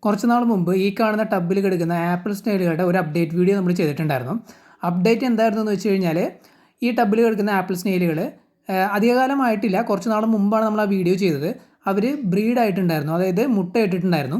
കുറച്ച് നാൾ മുമ്പ് ഈ കാണുന്ന ടബിൽ കിടക്കുന്ന ആപ്പിൾ സ്നേലുകളുടെ ഒരു അപ്ഡേറ്റ് വീഡിയോ നമ്മൾ ചെയ്തിട്ടുണ്ടായിരുന്നു. അപ്ഡേറ്റ് എന്തായിരുന്നു എന്ന് വെച്ച് കഴിഞ്ഞാൽ ഈ ടബിൽ കിടക്കുന്ന ആപ്പിൾ സ്നേലുകൾ അധികകാലമായിട്ടില്ല, കുറച്ച് നാൾ മുമ്പാണ് നമ്മൾ ആ വീഡിയോ ചെയ്തത്. അവർ ബ്രീഡായിട്ടുണ്ടായിരുന്നു, അതായത് മുട്ട ഇട്ടിട്ടുണ്ടായിരുന്നു.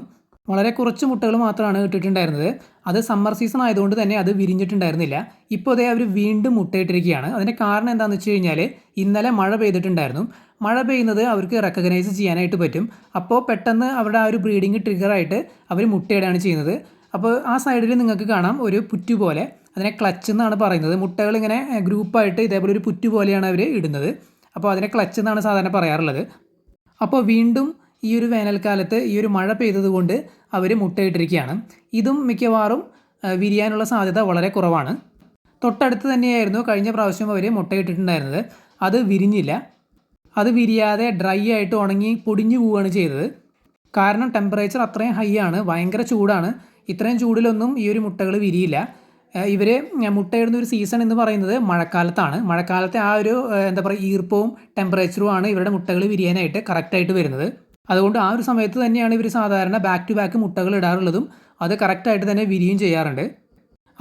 വളരെ കുറച്ച് മുട്ടകൾ മാത്രമാണ് ഇട്ടിട്ടുണ്ടായിരുന്നത്. അത് സമ്മർ സീസൺ ആയതുകൊണ്ട് തന്നെ അത് വിരിഞ്ഞിട്ടുണ്ടായിരുന്നില്ല. ഇപ്പോൾ അതേ അവർ വീണ്ടും മുട്ടയിട്ടിരിക്കുകയാണ്. അതിൻ്റെ കാരണം എന്താണെന്ന് വെച്ച് കഴിഞ്ഞാൽ ഇന്നലെ മഴ പെയ്തിട്ടുണ്ടായിരുന്നു. മഴ പെയ്യുന്നത് അവർക്ക് റെക്കഗ്നൈസ് ചെയ്യാനായിട്ട് പറ്റും. അപ്പോൾ പെട്ടെന്ന് അവരുടെ ആ ഒരു ബ്രീഡിങ് ട്രിഗറായിട്ട് അവർ മുട്ടയിടുകയാണ് ചെയ്യുന്നത്. അപ്പോൾ ആ സൈഡിൽ നിങ്ങൾക്ക് കാണാം ഒരു പുറ്റു പോലെ, അതിനെ ക്ലച്ച് എന്നാണ് പറയുന്നത്. മുട്ടകൾ ഇങ്ങനെ ഗ്രൂപ്പായിട്ട് ഇതേപോലെ ഒരു പുറ്റു പോലെയാണ് അവർ ഇടുന്നത്. അപ്പോൾ അതിനെ ക്ലച്ച് എന്നാണ് സാധാരണ പറയാറുള്ളത്. അപ്പോൾ വീണ്ടും ഈ ഒരു വേനൽക്കാലത്ത് ഈ ഒരു മഴ പെയ്തതുകൊണ്ട് അവർ മുട്ടയിട്ടിരിക്കുകയാണ്. ഇതും മിക്കവാറും വിരിയാനുള്ള സാധ്യത വളരെ കുറവാണ്. തൊട്ടടുത്ത് തന്നെയായിരുന്നു കഴിഞ്ഞ പ്രാവശ്യം അവർ മുട്ടയിട്ടിട്ടുണ്ടായിരുന്നത്. അത് വിരിഞ്ഞില്ല. അത് വിരിയാതെ ഡ്രൈ ആയിട്ട് ഉണങ്ങി പൊടിഞ്ഞു പോവുകയാണ് ചെയ്തത്. കാരണം ടെമ്പറേച്ചർ അത്രയും ഹൈ ആണ്, ഭയങ്കര ചൂടാണ്. ഇത്രയും ചൂടിലൊന്നും ഈ ഒരു മുട്ടകൾ വിരിയില്ല. ഇവർ മുട്ടയിടുന്ന ഒരു സീസൺ എന്ന് പറയുന്നത് മഴക്കാലത്താണ്. മഴക്കാലത്തെ ആ ഒരു എന്താ പറയുക ഈർപ്പവും ടെമ്പറേച്ചറും ആണ് ഇവരുടെ മുട്ടകൾ വിരിയാനായിട്ട് കറക്റ്റായിട്ട് വരുന്നത്. അതുകൊണ്ട് ആ ഒരു സമയത്ത് തന്നെയാണ് ഇവർ സാധാരണ ബാക്ക് ടു ബാക്ക് മുട്ടകൾ ഇടാറുള്ളതും അത് കറക്റ്റായിട്ട് തന്നെ വിരിയും ചെയ്യാറുണ്ട്.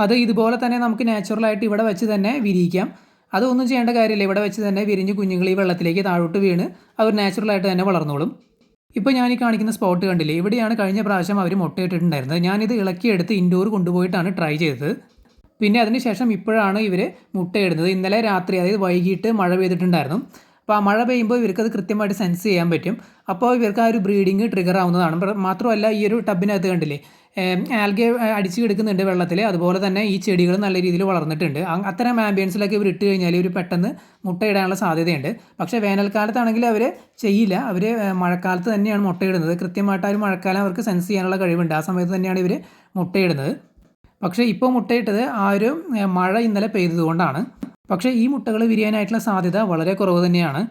അത് ഇതുപോലെ തന്നെ നമുക്ക് നാച്ചുറലായിട്ട് ഇവിടെ വെച്ച് തന്നെ വിരിയിക്കാം. അതൊന്നും ചെയ്യേണ്ട കാര്യമില്ല. ഇവിടെ വെച്ച് തന്നെ വിരിഞ്ഞ് കുഞ്ഞുങ്ങൾ ഈ വെള്ളത്തിലേക്ക് താഴോട്ട് വീണ് അവർ നാച്ചുറലായിട്ട് തന്നെ വളർന്നോളും. ഇപ്പോൾ ഞാൻ ഈ കാണിക്കുന്ന സ്പോട്ട് കണ്ടില്ലേ, ഇവിടെയാണ് കഴിഞ്ഞ പ്രാവശ്യം അവർ മുട്ടയിട്ടിട്ടുണ്ടായിരുന്നത്. ഞാനിത് ഇളക്കിയെടുത്ത് ഇൻഡോർ കൊണ്ടുപോയിട്ടാണ് ട്രൈ ചെയ്തത്. പിന്നെ അതിന് ശേഷം ഇപ്പോഴാണ് ഇവർ മുട്ടയിടുന്നത്. ഇന്നലെ രാത്രി, അതായത് വൈകിട്ട് മഴ പെയ്തിട്ടുണ്ടായിരുന്നു. അപ്പോൾ ആ മഴ പെയ്യുമ്പോൾ ഇവർക്കത് കൃത്യമായിട്ട് സെൻസ് ചെയ്യാൻ പറ്റും. അപ്പോൾ ഇവർക്ക് ആ ഒരു ബ്രീഡിങ് ട്രിഗർ ആവുന്നതാണ്. മാത്രമല്ല ഈ ഒരു ടബിനകത്ത് കണ്ടില്ലേ ആൽഗെ അടിച്ച് കിടക്കുന്നുണ്ട് വെള്ളത്തിൽ. അതുപോലെ തന്നെ ഈ ചെടികൾ നല്ല രീതിയിൽ വളർന്നിട്ടുണ്ട്. അത്തരം ആംബിയൻസിലൊക്കെ ഇവർ ഇട്ട് കഴിഞ്ഞാൽ ഇവർ പെട്ടെന്ന് മുട്ടയിടാനുള്ള സാധ്യതയുണ്ട്. പക്ഷേ വേനൽക്കാലത്താണെങ്കിൽ അവർ ചെയ്യില്ല. അവർ മഴക്കാലത്ത് തന്നെയാണ് മുട്ടയിടുന്നത്. കൃത്യമായിട്ട് ആ ഒരു മഴക്കാലം അവർക്ക് സെൻസ് ചെയ്യാനുള്ള കഴിവുണ്ട്. ആ സമയത്ത് തന്നെയാണ് ഇവർ മുട്ടയിടുന്നത്. പക്ഷേ ഇപ്പോൾ മുട്ടയിട്ടത് ആ ഒരു മഴ ഇന്നലെ പെയ്തതുകൊണ്ടാണ്. പക്ഷേ ഈ മുട്ടകൾ വിരിയാനായിട്ടുള്ള സാധ്യത വളരെ കുറവ് തന്നെയാണ്.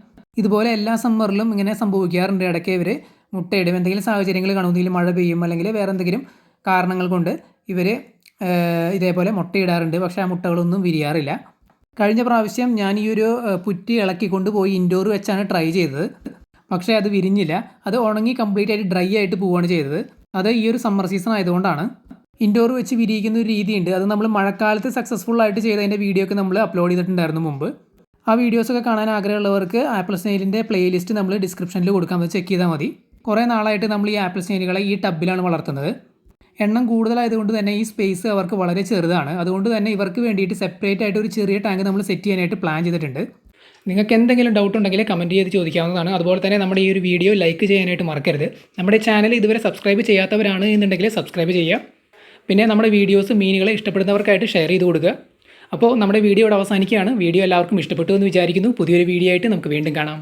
ഇതുപോലെ എല്ലാ സമ്മറിലും ഇങ്ങനെ സംഭവിക്കാറുണ്ട്. ഇടയ്ക്ക് ഇവർ മുട്ടയിടും. എന്തെങ്കിലും സാഹചര്യങ്ങൾ കാണും, എന്തെങ്കിലും മഴ പെയ്യും അല്ലെങ്കിൽ വേറെ എന്തെങ്കിലും കാരണങ്ങൾ കൊണ്ട് ഇവർ ഇതേപോലെ മുട്ടയിടാറുണ്ട്. പക്ഷേ ആ മുട്ടകളൊന്നും വിരിയാറില്ല. കഴിഞ്ഞ പ്രാവശ്യം ഞാൻ ഈ ഒരു പുറ്റി ഇളക്കിക്കൊണ്ട് പോയി ഇൻഡോർ വെച്ചാണ് ട്രൈ ചെയ്തത്. പക്ഷേ അത് വിരിഞ്ഞില്ല. അത് ഉണങ്ങി കംപ്ലീറ്റ് ആയിട്ട് ഡ്രൈ ആയിട്ട് പോവുകയാണ് ചെയ്തത്. അത് ഈ ഒരു സമ്മർ സീസൺ ആയതുകൊണ്ടാണ്. ഇൻഡോർ വെച്ച് വിരിയിക്കുന്ന ഒരു രീതിയുണ്ട്. അത് നമ്മൾ മഴക്കാലത്ത് സക്സസ്ഫുൾ ആയിട്ട് ചെയ്തതിൻ്റെ വീഡിയോ ഒക്കെ നമ്മൾ അപ്ലോഡ് ചെയ്തിട്ടുണ്ടായിരുന്നു മുമ്പ്. ആ വീഡിയോസൊക്കെ കാണാൻ ആഗ്രഹമുള്ളവർക്ക് ആപ്പിൾ സ്നെയിലിൻ്റെ പ്ലേലിസ്റ്റ് നമ്മൾ ഡിസ്ക്രിപ്ഷനിൽ കൊടുക്കാം, അത് ചെക്ക് ചെയ്താൽ മതി. കുറേ നാളായിട്ട് നമ്മൾ ഈ ആപ്പിൾ സ്നെയിലുകളെ ഈ ടബിലാണ് വളർത്തുന്നത്. എണ്ണം കൂടുതലായതുകൊണ്ട് തന്നെ ഈ സ്പേസ് അവർക്ക് വളരെ ചെറുതാണ്. അതുകൊണ്ട് തന്നെ ഇവർക്ക് വേണ്ടിയിട്ട് സെപ്പറേറ്റ് ആയിട്ട് ഒരു ചെറിയ ടാങ്ക് നമ്മൾ സെറ്റ് ചെയ്യാനായിട്ട് പ്ലാൻ ചെയ്തിട്ടുണ്ട്. നിങ്ങൾക്ക് എന്തെങ്കിലും ഡൗട്ട് ഉണ്ടെങ്കിൽ കമൻറ്റ് ചെയ്ത് ചോദിക്കാവുന്നതാണ്. അതുപോലെ തന്നെ നമ്മുടെ ഈ ഒരു വീഡിയോ ലൈക്ക് ചെയ്യാനായിട്ട് മറക്കരുത്. നമ്മുടെ ചാനൽ ഇതുവരെ സബ്സ്ക്രൈബ് ചെയ്യാത്തവരാണ് എന്നുണ്ടെങ്കിൽ സബ്സ്ക്രൈബ് ചെയ്യുക. പിന്നെ നമ്മുടെ വീഡിയോസ് മീനുകളെ ഇഷ്ടപ്പെടുന്നവർക്കായിട്ട് ഷെയർ ചെയ്ത് കൊടുക്കുക. അപ്പോൾ നമ്മുടെ വീഡിയോ ഇവിടെ അവസാനിക്കുകയാണ്. വീഡിയോ എല്ലാവർക്കും ഇഷ്ടപ്പെട്ടു എന്ന് വിചാരിക്കുന്നു. പുതിയൊരു വീഡിയോ ആയിട്ട് നമുക്ക് വീണ്ടും കാണാം.